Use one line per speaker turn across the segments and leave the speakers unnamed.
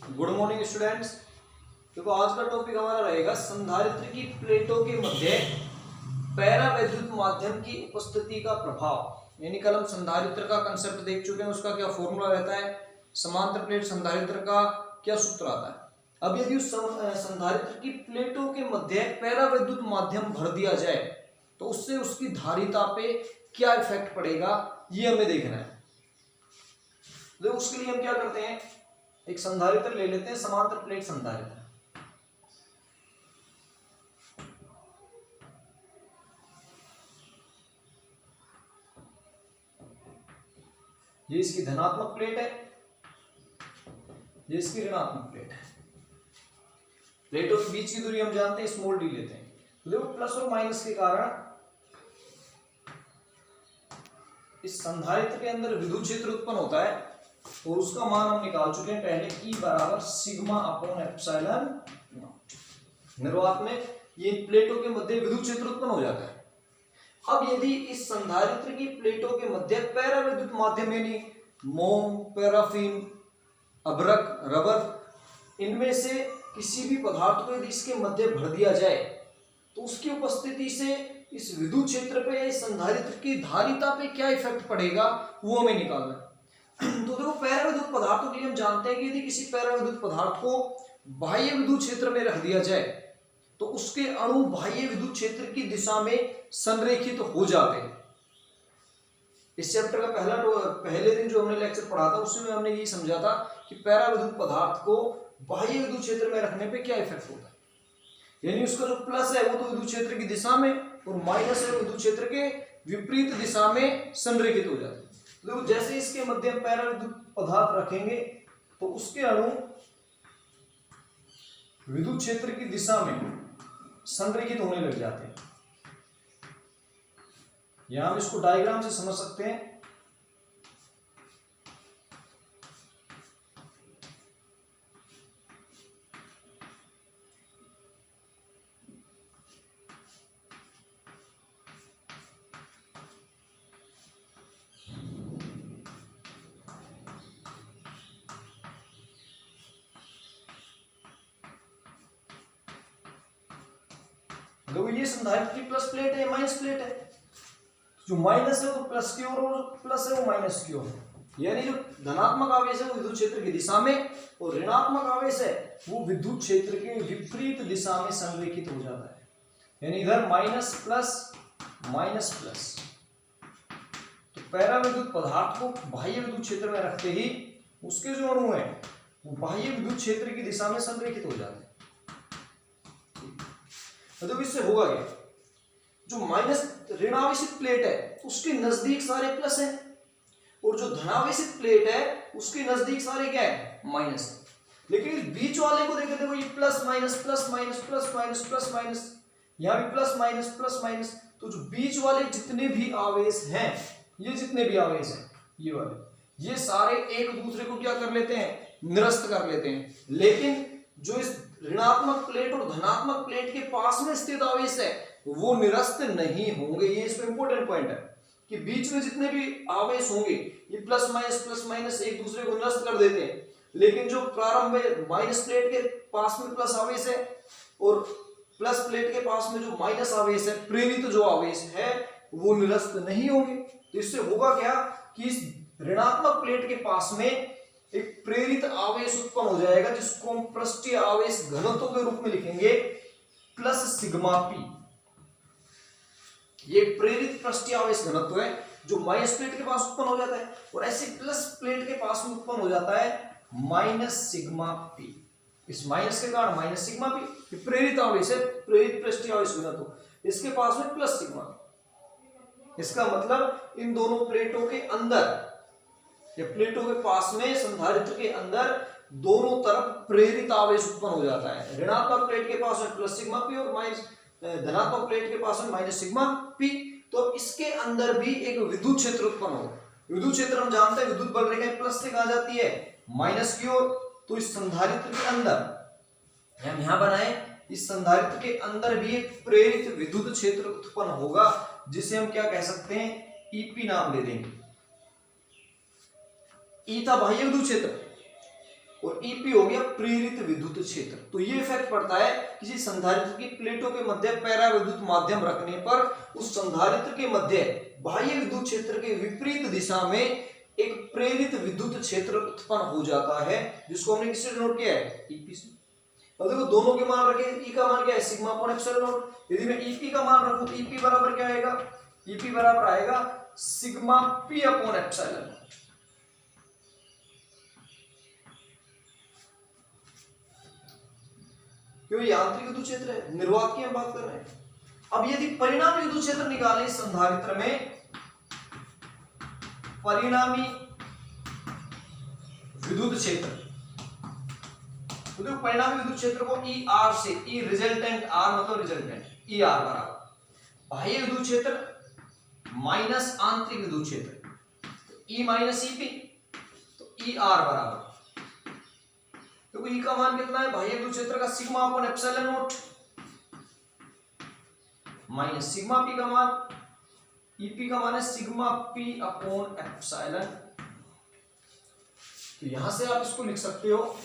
Good morning students. देखो आज का टॉपिक हमारा रहेगा संधारित्र की प्लेटों के मध्य पैरावैद्युत माध्यम की उपस्थिति का प्रभाव। यानी कल हम संधारित्र का कंसेप्ट देख चुके हैं, उसका क्या फॉर्मूला रहता है, समांतर प्लेट संधारित्र का क्या सूत्र आता है। अब यदि उस संधारित्र की प्लेटों के मध्य पैरावैद्युत माध्यम भर दिया जाए तो उससे उसकी धारिता पे क्या इफेक्ट पड़ेगा, ये हमें देखना है। तो उसके लिए हम क्या करते हैं, एक संधारित्र ले लेते हैं, समांतर प्लेट संधारित्र। ये इसकी धनात्मक प्लेट है, ये इसकी ऋणात्मक प्लेट है। प्लेटों के बीच की दूरी हम जानते हैं, स्मॉल डी लेते हैं। तो देखो प्लस और माइनस के कारण इस संधारित्र के अंदर विद्युत क्षेत्र उत्पन्न होता है और उसका मान हम निकाल चुके हैं पहले, E बराबर सिग्मा अपॉन एप्सिलॉन नॉट। निर्वात में ये प्लेटों के मध्य विद्युत क्षेत्र उत्पन्न हो जाता है। अब यदि इस संधारित्र की प्लेटों के मध्य पैरावैद्युत माध्यम यानी मोम, पैराफिन, अभ्रक, रबर, इनमें से किसी भी पदार्थ को यदि इसके मध्य भर दिया जाए तो उसकी उपस्थिति से इस विद्युत क्षेत्र पे या इस संधारित्र की धारिता पे क्या इफेक्ट पड़ेगा, वो हमें निकालना है। तो देखो पैरावैद्युत पदार्थों के लिए हम जानते हैं कि यदि किसी पैरावैद्युत पदार्थ को बाह्य विद्युत क्षेत्र में रख दिया जाए तो उसके अणु बाह्य विद्युत क्षेत्र की दिशा में संरेखित हो जाते हैं। इस चैप्टर का पहले दिन जो हमने लेक्चर पढ़ा था उसमें हमने यही समझा था कि पैरावैद्युत पदार्थ को बाह्य विद्युत क्षेत्र में रखने पे क्या इफेक्ट होता है। यानी उसका जो प्लस है वो तो विद्युत क्षेत्र की दिशा में और माइनस है विद्युत क्षेत्र के विपरीत दिशा में संरेखित हो जाते हैं। तो जैसे इसके मध्य पैरावैद्युत पदार्थ रखेंगे तो उसके अणु विद्युत क्षेत्र की दिशा में संरेखित होने लग जाते हैं। यहां हम इसको डायग्राम से समझ सकते हैं। देखो ये संधारित्र की प्लस प्लेट है, माइनस प्लेट है। जो माइनस है वो प्लस की ओर और प्लस है वो माइनस की ओर। यानी जो धनात्मक आवेश है वो विद्युत क्षेत्र की दिशा में और ऋणात्मक आवेश है वो विद्युत क्षेत्र के विपरीत दिशा में संरेखित हो जाता है। यानी इधर माइनस प्लस माइनस प्लस। तो पैरावैद्युत पदार्थ को बाह्य विद्युत क्षेत्र में रखते ही उसके जो अणु है वो बाह्य विद्युत क्षेत्र की दिशा में संरेखित हो जाते हैं। तो इससे होगा क्या, जो माइनस ऋणावेशित प्लेट है उसके नजदीक सारे प्लस है और जो धनावेशित प्लेट है उसके नजदीक सारे क्या है, माइनस है। लेकिन इस बीच वाले को देखे देखो, ये plus minus plus minus plus minus plus minus, यहां भी प्लस माइनस प्लस माइनस। तो जो बीच वाले जितने भी आवेश हैं, ये जितने भी आवेश हैं ये वाले, ये सारे एक दूसरे को क्या कर लेते हैं, निरस्त कर लेते हैं। लेकिन जो इस ऋणात्मक प्लेट और धनात्मक प्लेट के पास में स्थित आवेश है वो निरस्त नहीं होंगे। ये इसमें इंपॉर्टेंट पॉइंट है कि बीच में जितने भी आवेश होंगे ये प्लस माइनस एक दूसरे को निरस्त कर देते हैं। लेकिन जो प्रारंभ में माइनस प्लेट के पास में प्लस आवेश है और प्लस प्लेट के पास में जो माइनस आवेश है, प्रेरित जो आवेश है, वो निरस्त नहीं होंगे। तो इससे होगा क्या कि इस ऋणात्मक प्लेट के पास में एक प्रेरित आवेश उत्पन्न हो जाएगा जिसको हम पृष्ठीय आवेश घनत्व के रूप में लिखेंगे प्लस सिग्मा पी। ये प्रेरित पृष्ठीय आवेश घनत्व है जो माइनस प्लेट के पास उत्पन्न हो जाता है और ऐसे प्लस प्लेट के पास में उत्पन्न हो जाता है माइनस सिग्मा पी। इस माइनस के कारण माइनस सिग्मा पी प्रेरित आवेश है, प्रेरित पृष्ठीय आवेश घनत्व, इसके पास में प्लस सिग्मा। इसका मतलब इन दोनों प्लेटों के अंदर या प्लेटों के पास में संधारित्र के अंदर दोनों तरफ प्रेरित आवेश उत्पन्न हो जाता है। ऋणात्मक प्लेट के पास में प्लस सिग्मा पी और माइनस धनात्मक प्लेट के पास में माइनस सिग्मा पी। तो इसके अंदर भी एक विद्युत क्षेत्र उत्पन्न होगा। विद्युत क्षेत्र हम जानते हैं विद्युत बल रेखा प्लस से कहा जाती है माइनस की ओर। तो इस संधारित्र के अंदर हम यहां बनाए, इस संधारित्र के अंदर भी एक प्रेरित विद्युत क्षेत्र उत्पन्न होगा जिसे हम क्या कह सकते हैं, ईपी नाम दे देंगे। ई था बाह्य विद्युत क्षेत्र और ईपी हो गया प्रेरित विद्युत क्षेत्र। तो ये इफेक्ट पड़ता है किसी संधारित्र की प्लेटों के मध्य पैरा विद्युत माध्यम रखने पर उस संधारित्र के मध्य बाह्य विद्युत क्षेत्र के विपरीत दिशा में एक प्रेरित विद्युत क्षेत्र उत्पन्न हो जाता है, जिसको हमने किससे नोट किया है, ईपी से। अब देखो दोनों के मान रखे, ई का मान क्या है, सिग्मा अपॉन एप्सिलॉन नॉट। यदि मैं ईपी का मान रखूं तो ईपी बराबर क्या आएगा, ईपी बराबर आएगा सिग्मा पी अपॉन एप्सिलॉन। क्योंकि यांत्रिक विद्युत क्षेत्र है, निर्वात की हम बात कर रहे हैं। अब यदि परिणामी विद्युत क्षेत्र निकालें इस संधारित्र में, परिणामी विद्युत क्षेत्र, तो देखो परिणामी विद्युत क्षेत्र को ई आर से, ई रिजल्टेंट आर मतलब रिजल्टेंट, ई आर बराबर बाह्य विद्युत क्षेत्र माइनस आंतरिक विद्युत क्षेत्र, तो ई माइनस ईपी, तो ई आर बराबर देखो ई का मान कितना है, बाह्य विद्युत क्षेत्र का sigma upon epsilon not minus sigma P का मान, ईपी का मान है सिग्मा पी अपॉन एप्सिलॉन। तो यहां से आप इसको लिख सकते हो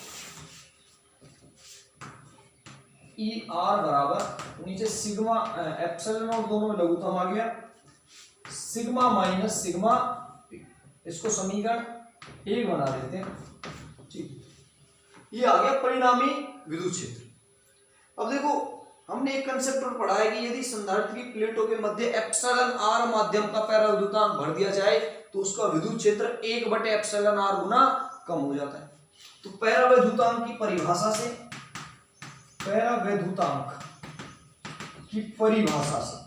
ई आर बराबर नीचे सिग्मा एप्सिलॉन नॉट दोनों में लघुत्तम आ गया, सिग्मा माइनस सिग्मा, इसको समीकरण 1 बना देते हैं, ठीक। ये आ गया परिणामी विद्युत क्षेत्र। अब देखो हमने एक कंसेप्ट पर पढ़ा है कि यदि संधारित्र की प्लेटों के मध्य एप्सिलॉन आर माध्यम का पैरा विद्युतांक भर दिया जाए तो उसका विद्युत क्षेत्र 1/एप्सिलॉन आर गुना कम हो जाता है। तो पैरा विद्युतांक की परिभाषा से, पैरा विद्युतांक की परिभाषा से,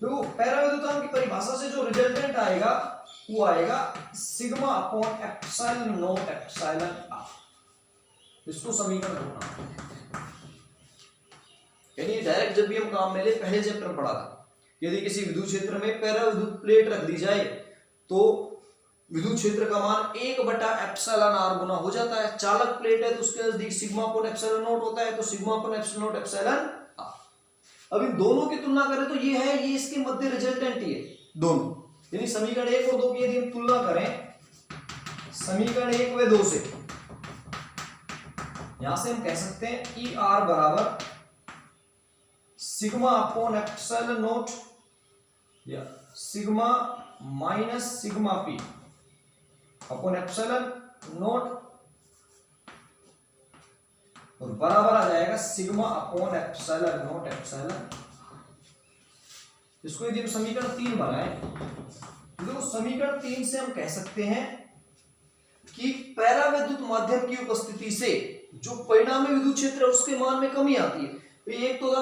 तो पैरा विद्युतांक की परिभाषा से जो रिजल्टेंट आएगा वो आएगा sigma upon epsilon naught epsilon R. इसको समीकरण होना, यानी डायरेक्ट जब भी हम काम में ले, पहले चैप्टर में पढ़ा था, यदि किसी विद्युत क्षेत्र में पैरा विद्युत प्लेट रख दी जाए तो विद्युत क्षेत्र का मान 1/एप्सिलॉन आर गुना हो जाता है। चालक प्लेट है तो उसके नजदीक सिग्मा अपॉन एप्सिलॉन नॉट होता है, तो sigma upon epsilon naught epsilon R. अब इन दोनों की तुलना करें तो ये है, ये इसके मध्य रिजल्टेंट ही है दोनों, यानी समीकरण 1 और 2 की यदि हम तुलना करें समीकरण 1 व 2 से, यहां से हम कह सकते हैं ई आर बराबर सिग्मा अपॉन एप्सिलॉन नॉट या sigma minus sigma p upon epsilon not, और बराबर आ जाएगा sigma upon epsilon naught epsilon. इसको यदि हम समीकरण 3 बनाएं तो समीकरण 3 से हम कह सकते हैं कि पैरा विद्युत माध्यम की उपस्थिति से जो परिणामी विद्युत क्षेत्र है उसके मान में कमी आती है। तो एक तो था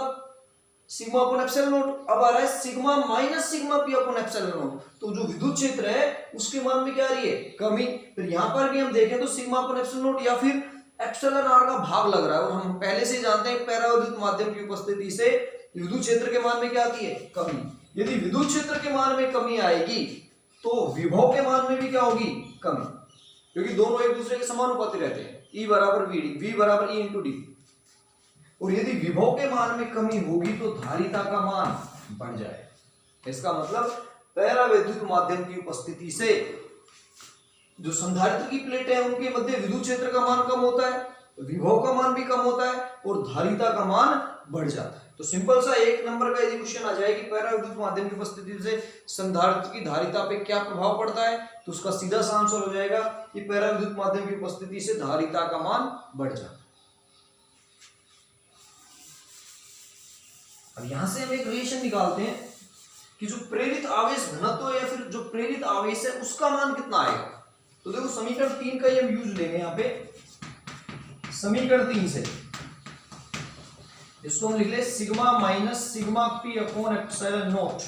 सिग्मा अपॉन एप्सिलॉन नॉट, अब आ रहा है sigma minus sigma p upon epsilon not, तो जो विद्युत क्षेत्र है उसके मान में क्या आ रही है, कमी। फिर यहां पर भी हम देखें तो सिग्मा अपॉन एप्सिलॉन नॉट या फिर एप्सिलॉन आर का भाग लग रहा है, और हम पहले से जानते हैं पैरा विद्युत माध्यम की उपस्थिति से विद्युत क्षेत्र के मान में क्या आती है, कमी। यदि विद्युत क्षेत्र के मान में कमी आएगी तो विभव के मान में भी क्या होगी, कमी, क्योंकि दोनों एक दूसरे के समानुपाती रहते हैं, E बराबर वी डी, V बराबर E इंटू डी। और यदि विभव के मान में कमी होगी तो धारिता का मान बढ़ जाए। इसका मतलब पैरा विद्युत माध्यम की उपस्थिति से जो संधारित्र की प्लेट है उनके मध्य विद्युत क्षेत्र का मान कम होता है, विभव का मान भी कम होता है और धारिता का मान बढ़ जाता है। तो सिंपल सा 1 नंबर का यदि क्वेश्चन आ जाए कि पैरा विद्युत माध्यम की उपस्थिति से संधारित्र की धारिता पे क्या प्रभाव पड़ता है, तो उसका सीधा सा आंसर हो जाएगा कि पैरा विद्युत माध्यम की उपस्थिति से धारिता का मान बढ़ जाता है। अब यहां से हम एक रिलेशन निकालते हैं कि जो प्रेरित आवेश घनत्व या फिर जो प्रेरित आवेश है उसका मान कितना आएगा। तो देखो समीकरण 3 का हम यूज लेंगे यहाँ पे, समीकरण 3 से इसको हम लिख ले sigma minus sigma p upon epsilon naught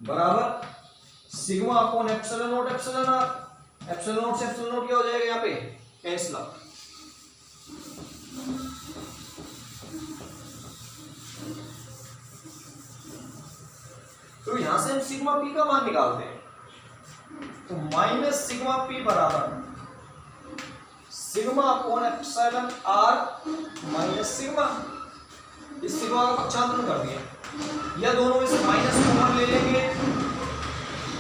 बराबर sigma upon epsilon naught epsilon are. Epsilon naught से एप्सिलॉन नॉट क्या हो जाएगा यहाँ पे, कैंसिल आउट। तो यहां से हम सिग्मा पी का मान निकालते हैं, तो माइनस सिग्मा पी बराबर sigma upon epsilon R minus sigma. इस सिग्मा का पक्षांतर कर दिया, या दोनों में से माइनस कॉमन ले लेंगे,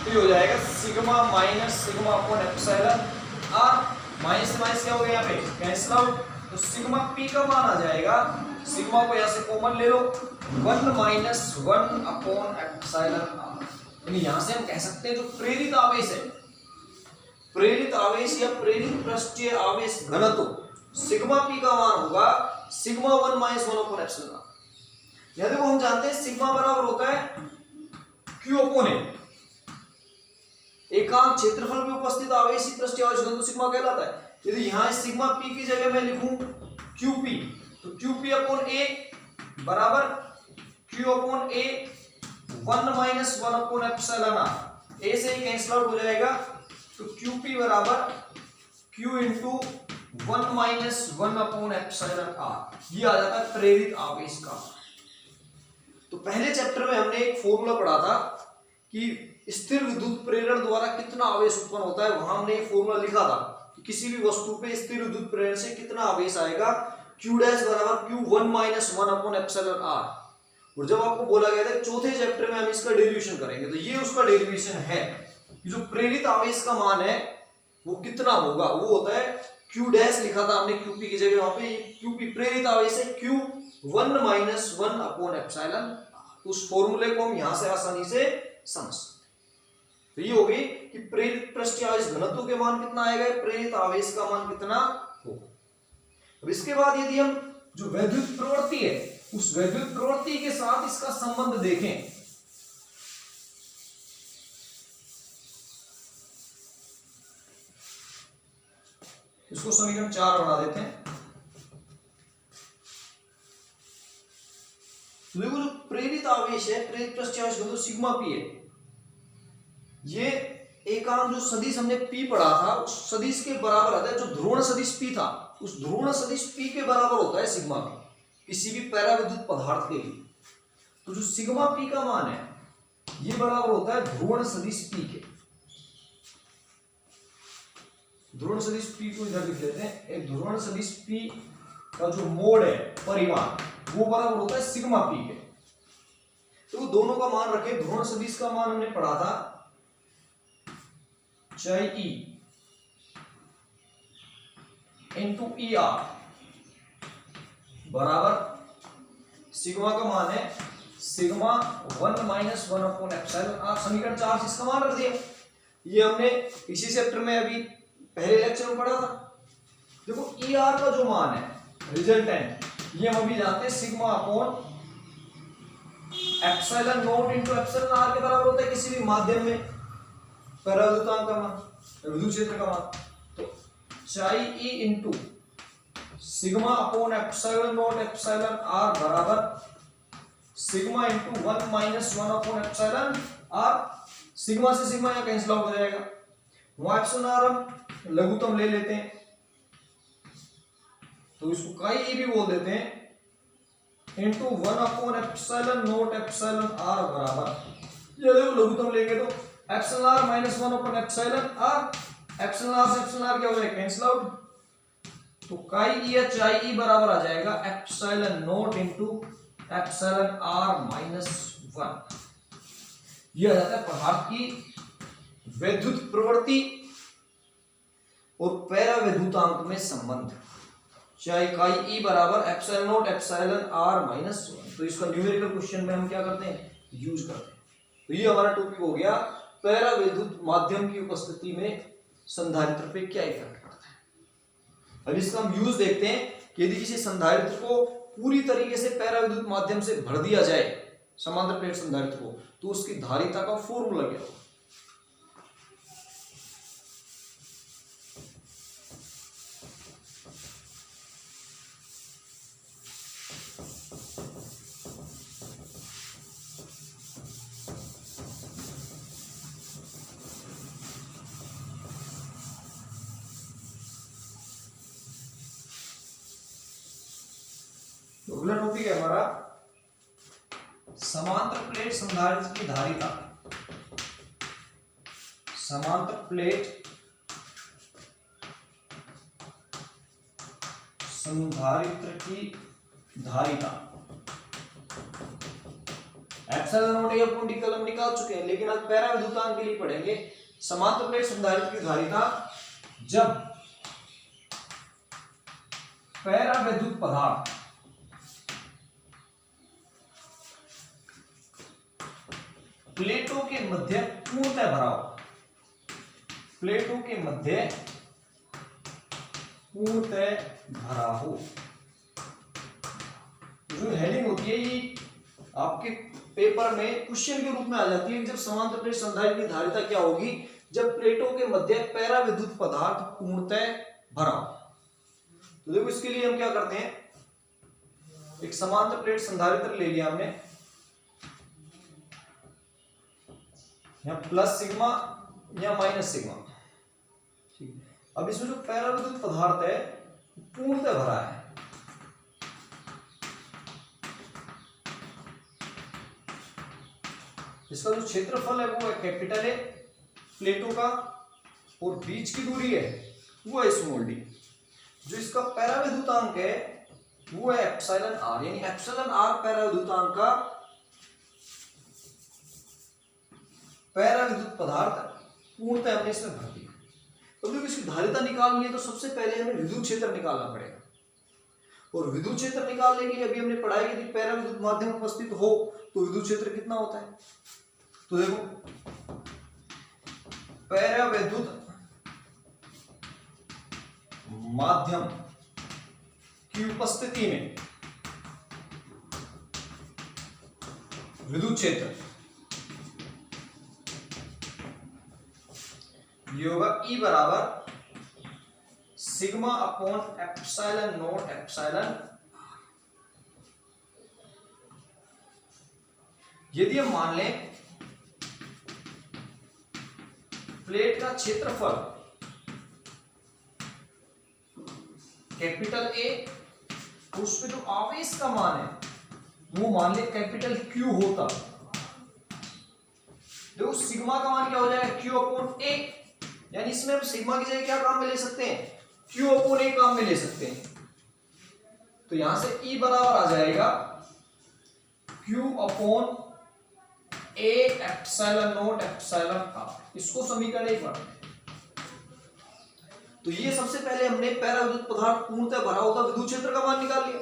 तो ये हो जाएगा sigma minus sigma upon epsilon R, minus minus क्या हो गया यहाँ पे कैंसिल आउट, तो सिग्मा पी का मान आ जाएगा, सिग्मा को यहाँ से कॉमन ले लो, 1 माइनस 1 अपॉन एप्सिलॉन आर। यानी यहां से हम कह सकते हैं जो प्रेरित आवेश है, प्रेरित आवेश या प्रेरित पृष्ठीय आवेश घनत्व सिग्मा पी का मान होगा sigma 1 minus 1 upon epsilon R. यह देखो हम जानते हैं सिग्मा बराबर होता है क्यू अपॉन ए, एकांक क्षेत्रफल में उपस्थित आवेश ही पृष्ठीय आवेश घनत्व सिग्मा कहलाता है। यदि यहां सिग्मा पी की जगह मैं लिखूं क्यू पी, तो क्यू पी अपॉन ए बराबर q upon a 1 minus 1 upon epsilon r, a से ही कैंसिल आउट हो जाएगा, तो क्यू पी बराबर q into 1 minus 1 upon epsilon r, ये आ जाता है प्रेरित आवेश का। तो पहले चैप्टर में हमने एक फॉर्मूला पढ़ा था कि स्थिर विद्युत प्रेरण द्वारा कितना आवेश उत्पन्न होता है, वहां हमने एक फॉर्मूला लिखा था कि किसी भी वस्तु पे स्थिर विद्युत प्रेरण से कितना आवेश आएगा, q डैश बराबर q 1 minus 1 upon epsilon R. और जब आपको बोला गया था चौथे चैप्टर में हम इसका डेरिवेशन करेंगे, तो ये उसका डेरिवेशन है कि जो प्रेरित आवेश का मान है वो कितना होगा, वो होता है q डैश लिखा था हमने qp की जगह, वहां पे qp प्रेरित आवेश है q 1 माइनस 1 अपॉन एप्सिलॉन। उस फॉर्मूले को हम यहां से आसानी से समझ सकते। तो ये हो गई कि प्रेरित पृष्ठीय आवेश घनत्व के मान कितना आएगा, प्रेरित आवेश का मान कितना होगा। अब इसके बाद यदि हम जो वैद्युत प्रवृत्ति है उस वैद्युत प्रवृत्ति के साथ इसका संबंध देखें, इसको समीकरण 4 बना देते हैं। तो देखो जो प्रेरित आवेश है, प्रेरित पृष्ठीय आवेश घनत्व सिग्मा पी है, ये एकांक जो सदिश हमने पी पढ़ा था उस सदिश के बराबर आता है, जो ध्रुवण सदिश पी था उस ध्रुवण सदिश पी के बराबर होता है सिग्मा पी किसी भी पैराविद्युत पदार्थ के लिए। तो जो सिग्मा पी का मान है ये बराबर होता है ध्रुवण सदिश पी के। ध्रुवण सदिश पी को इधर लिख लेते हैं, एक ध्रुवण सदिश पी का जो मोड है परिमाण वो बराबर होता है सिग्मा पी के। तो दोनों का मान रखे, ध्रुवण सदिश का मान हमने पढ़ा था चाई ई इंटू ई आर बराबर सिग्मा का मान है sigma 1 minus 1 upon epsilon R. समीकरण 4 से इसका मान रख दिया। ये हमने इसी चैप्टर में अभी पहले लेक्चर में पढ़ा था। देखो ई आर का जो मान है रिजल्टेंट, ये हम अभी जानते हैं sigma upon epsilon naught into epsilon R के बराबर होता है किसी भी माध्यम में पराविद्युतांक का मान, विद्युत क्षेत्र का मान। तो चाई ई into sigma upon epsilon naught epsilon are बराबर sigma into 1 minus 1 upon epsilon r. Sigma से सिग्मा यहाँ कैंसिल आउट हो जाएगा, वहां एप्सिलॉन आर हम लघुत्तम ले लेते हैं, तो इसको काई ई भी बोल देते हैं, into 1 upon epsilon naught epsilon are बराबर, ये देखो लघुत्तम लेंगे तो epsilon R minus 1 upon epsilon are, epsilon R से एप्सिलॉन आर क्या हो जाएगा कैंसिल आउट, तो काई ई या चाई ई बराबर आ जाएगा epsilon naught into epsilon R minus 1। यह आ जाता है पदार्थ की वैद्युत प्रवृत्ति और पैरावैद्युतांक में संबंध। चाहे काई ई बराबर epsilon naught epsilon R minus 1। तो इसका न्यूमेरिकल क्वेश्चन में हम क्या करते हैं, यूज करते हैं। तो ये हमारा टॉपिक हो गया पैरावैद्युत माध्यम की उपस्थिति में संधारित्र पे क्या इफेक्ट पड़ता है। अब इसका हम यूज देखते हैं कि यदि किसी संधारित्र को पूरी तरीके से पैरावैद्युत माध्यम से भर दिया जाए समांतर प्लेट संधारित्र को, तो उसकी धारिता का फॉर्मूला क्या होगा। अगला टॉपिक है हमारा समांतर प्लेट संधारित्र की धारिता। समांतर प्लेट संधारित्र की धारिता। Epsilon not a upon D कल हम निकाल चुके हैं, लेकिन आज पैरा विद्युतांक के लिए पढ़ेंगे समांतर प्लेट संधारित्र की धारिता जब पैरा विद्युत पदार्थ प्लेटों के मध्य पूर्णतः भरा हो, प्लेटों के मध्य पूर्णतः भरा हो। जो हेडिंग होती है ये आपके पेपर में क्वेश्चन के रूप में आ जाती है, जब समांतर प्लेट संधारित्र की धारिता क्या होगी जब प्लेटों के मध्य पैरा विद्युत पदार्थ पूर्णतः भरा हो। तो देखो इसके लिए हम क्या करते हैं, एक समांतर प्लेट संधारित्र ले लिया हमने, यहाँ प्लस सिग्मा या माइनस सिग्मा, ठीक है। अब इसमें जो पैरा विद्युत पदार्थ है पूर्णतः भरा है, इसका जो क्षेत्रफल है वो है कैपिटल ए प्लेटों का, और बीच की दूरी है वो है स्मॉल डी। जो इसका पैरा विद्युतांक है वो है एप्सिलॉन आर, यानी एप्सिलॉन आर पैरा विद्युतांक का पैरा विद्युत पदार्थ पूर्णतः हमने इसमें भर दिया। तो जब इसकी धारिता निकालनी है तो सबसे पहले हमें विद्युत क्षेत्र निकालना पड़ेगा, और विद्युत क्षेत्र निकालने के लिए अभी हमने पढ़ाई की थी पैरा विद्युत माध्यम उपस्थित हो तो विद्युत क्षेत्र कितना होता है। तो देखो पैरा विद्युत माध्यम की उपस्थिति में विद्युत क्षेत्र ये होगा E बराबर sigma upon epsilon naught epsilon. यदि हम मान लें प्लेट का क्षेत्रफल कैपिटल ए, उसमें जो आवेश का मान है वो मान ले कैपिटल क्यू होता, देखो सिग्मा का मान क्या हो जाएगा क्यू अपॉन ए, यानी इसमें हम सिग्मा की जगह क्या काम में ले सकते हैं क्यू अपॉन ए काम में ले सकते हैं। तो यहां से E बराबर आ जाएगा Q upon A epsilon naught epsilon R, इसको समीकरण 1 मानते हैं। तो ये सबसे पहले हमने पैरा विद्युत पदार्थ पूर्णतः भरा होता विद्युत क्षेत्र का मान निकाल लिया।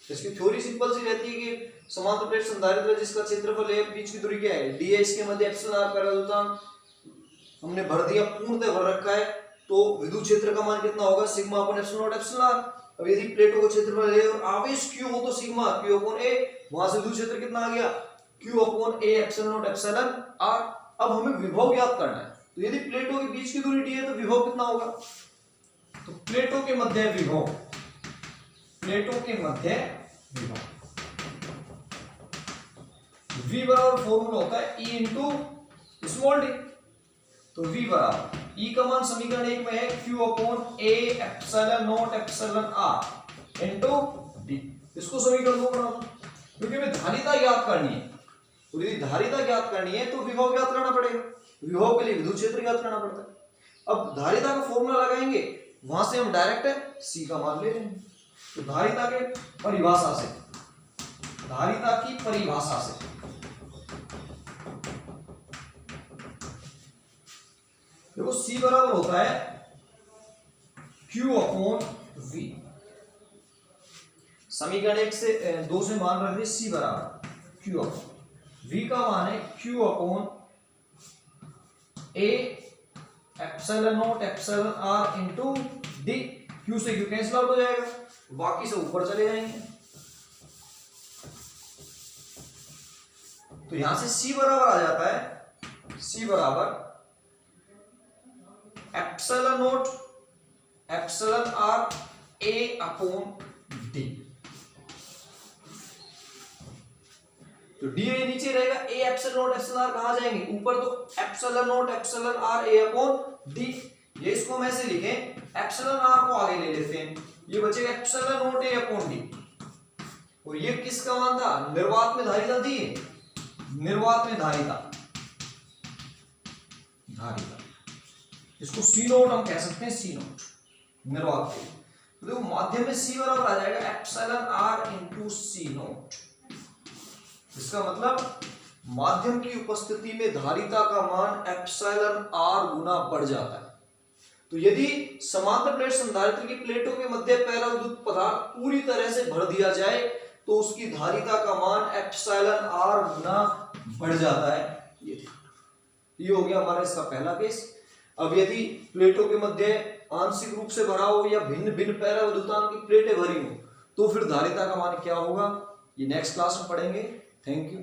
इसकी थ्योरी सिंपल सी रहती है कि समांतर प्लेट संधारित्र जिसका क्षेत्रफल है बीच की दूरी क्या है डी है, इसके मध्य एप्सिलॉन आर पैरा विद्युतांक हमने भर दिया, पूर्णतः भर रखा है, तो विद्युत क्षेत्र का मान कितना होगा sigma upon epsilon naught epsilon R. अब यदि प्लेटों का क्षेत्रफल है और आवेश क्यू हो तो सिग्मा क्यू अपॉन ए, वहां से विद्युत क्षेत्र कितना आ गया Q upon A epsilon naught epsilon R. अब हमें विभव ज्ञात करना है, तो यदि प्लेटों के बीच की दूरी डी है तो विभव कितना होगा, तो प्लेटों के मध्य विभव, प्लेटों के मध्य विभव V बराबर फॉर्मूला होता है E इंटू स्मॉल डी। तो V बराबर E का मान समीकरण 1 में है Q upon A epsilon naught epsilon R into D। इसको समीकरण 2 बना दो, क्योंकि हमें धारिता ज्ञात करनी है, और यदि धारिता ज्ञात करनी है तो विभव ज्ञात करना पड़ेगा, विभव के लिए विद्युत क्षेत्र ज्ञात करना पड़ता है। अब धारिता का फॉर्मूला लगाएंगे, वहां से हम डायरेक्ट C का मान ले लेंगे। तो धारिता के परिभाषा से, धारिता की परिभाषा से देखो C बराबर होता है Q अपॉन V। समीकरण 1 से 2 से मान रख दे C बराबर Q अपॉन V का मान है Q upon A epsilon naught epsilon R into D। Q से Q कैंसिल आउट हो जाएगा, बाकी से ऊपर चले जाएंगे। तो यहां से C बराबर आ जाता है C बराबर epsilon naught epsilon R A upon D। तो D नीचे रहेगा, A epsilon naught epsilon R कहां जाएंगे ऊपर, तो epsilon naught epsilon R A upon D। ये इसको हम ऐसे लिखें, एप्सिलॉन आर को आगे ले लेते हैं, ये बचेगा epsilon not A upon D। और ये किसका मान था, निर्वात में धारिता थी, निर्वात में धारिता, धारिता इसको C नोट हम कह सकते हैं, C नोट निर्वात के। तो देखो माध्यम में C बराबर आ जाएगा epsilon R into C note. इसका मतलब माध्यम की उपस्थिति में धारिता का मान एप्सिलॉन आर गुना बढ़ जाता है। तो यदि समांतर प्लेट संधारित्र की प्लेटों के मध्य पराविद्युत पदार्थ पूरी तरह से भर दिया जाए तो उसकी धारिता का मान एप्सिलॉन आर गुना बढ़ जाता है। ये हो गया हमारा इसका पहला केस। अब यदि प्लेटों के मध्य आंशिक रूप से भरा हो या भिन्न भिन्न पराविद्युतांक की प्लेटें भरी हो तो फिर धारिता का मान क्या होगा, ये नेक्स्ट क्लास में पढ़ेंगे। Thank you.